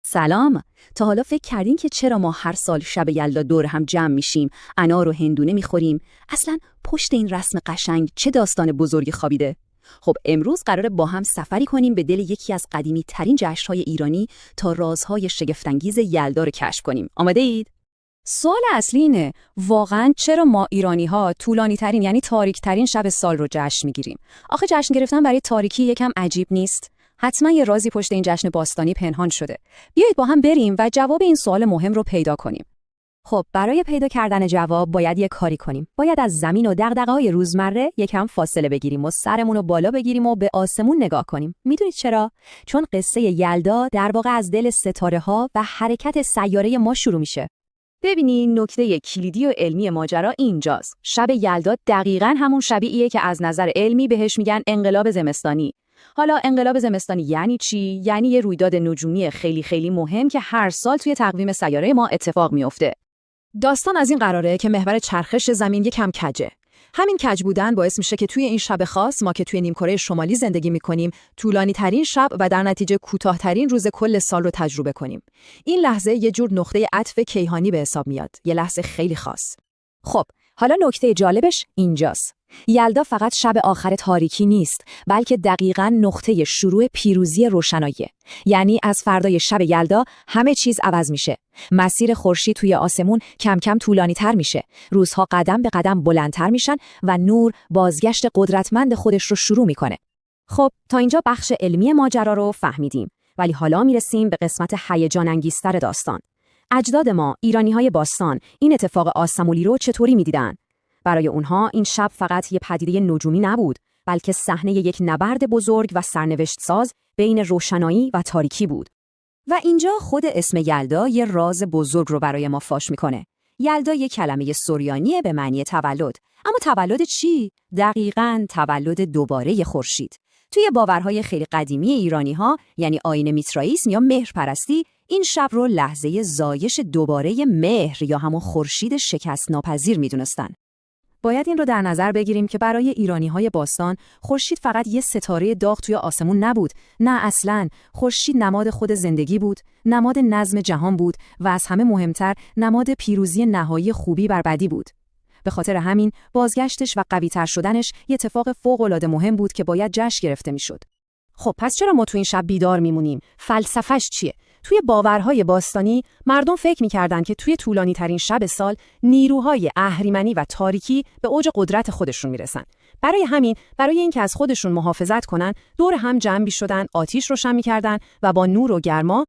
سلام. تا حالا فکر کردین که چرا ما هر سال شب یلدا دور هم جمع میشیم، انار و هندونه میخوریم؟ اصلاً پشت این رسم قشنگ چه داستان بزرگی خوابیده؟ خب امروز قراره با هم سفری کنیم به دل یکی از قدیمی ترین جشن‌های ایرانی تا رازهای شگفت‌انگیز یلدا رو کشف کنیم. آماده اید؟ سوال اصلی اینه واقعاً چرا ما ایرانی‌ها طولانی‌ترین یعنی تاریک‌ترین شب سال رو جشن می‌گیریم؟ آخه جشن گرفتن برای تاریکی یکم عجیب نیست؟ حتما یه رازی پشت این جشن باستانی پنهان شده. بیایید با هم بریم و جواب این سوال مهم رو پیدا کنیم. خب برای پیدا کردن جواب باید یه کاری کنیم. باید از زمین و دغدغه‌های روزمره یکم فاصله بگیریم و سرمون رو بالا بگیریم و به آسمون نگاه کنیم. میدونید چرا؟ چون قصه یلدا در واقع از دل ستاره‌ها و حرکت سیاره ما شروع میشه. ببینین نکته کلیدی و علمی ماجرا اینجاست. شب یلدا دقیقاً همون شبیه‌ایه که از نظر علمی بهش میگن انقلاب زمستانی. حالا انقلاب زمستانی یعنی چی؟ یعنی یه رویداد نجومی خیلی خیلی مهم که هر سال توی تقویم سیاره ما اتفاق میفته. داستان از این قراره که محور چرخش زمین یکم کجه. همین کج بودن باعث میشه که توی این شب خاص ما که توی نیمکره شمالی زندگی میکنیم طولانی ترین شب و در نتیجه کوتاه‌ترین روز کل سال رو تجربه کنیم. این لحظه یه جور نقطه عطف کیهانی به حساب میاد. یه لحظه خیلی خاص. خب حالا نکته جالبش اینجاست. یلدا فقط شب آخر تاریکی نیست، بلکه دقیقاً نقطه شروع پیروزی روشناییه. یعنی از فردای شب یلدا همه چیز عوض میشه. مسیر خورشید توی آسمون کم کم طولانی‌تر میشه. روزها قدم به قدم بلندتر میشن و نور بازگشت قدرتمند خودش رو شروع میکنه. خب تا اینجا بخش علمی ماجرا رو فهمیدیم، ولی حالا میرسیم به قسمت هیجان انگیزتر داستان. اجداد ما، ایرانی‌های باستان، این اتفاق آسمولی رو چطوری می‌دیدن؟ برای اونها این شب فقط یه پدیده نجومی نبود، بلکه صحنه یک نبرد بزرگ و سرنوشت ساز بین روشنایی و تاریکی بود. و اینجا خود اسم یلدا یه راز بزرگ رو برای ما فاش میکنه. یلدا یه کلمه سوریانیه به معنی تولد. اما تولد چی؟ دقیقاً تولد دوباره خورشید. توی باورهای خیلی قدیمی ایرانی‌ها، یعنی آیین میترائیسم یا مهرپرستی، این شب رو لحظه زایش دوباره مهر یا همون خورشید شکست ناپذیر میدونستن. باید این رو در نظر بگیریم که برای ایرانی‌های باستان خورشید فقط یه ستاره داغ توی آسمون نبود. نه اصلاً، خورشید نماد خود زندگی بود، نماد نظم جهان بود و از همه مهمتر نماد پیروزی نهایی خوبی بر بدی بود. به خاطر همین بازگشتش و قوی‌تر شدنش یه اتفاق فوق‌العاده مهم بود که باید جشن گرفته میشد. خب پس چرا ما تو این شب بیدار میمونیم؟ فلسفه‌اش چیه؟ توی باورهای باستانی مردم فکر می‌کردن که توی طولانی‌ترین شب سال نیروهای اهریمنی و تاریکی به اوج قدرت خودشون میرسن. برای اینکه از خودشون محافظت کنن، دور هم جمع می‌شدن، آتش روشن می‌کردن و با نور و گرما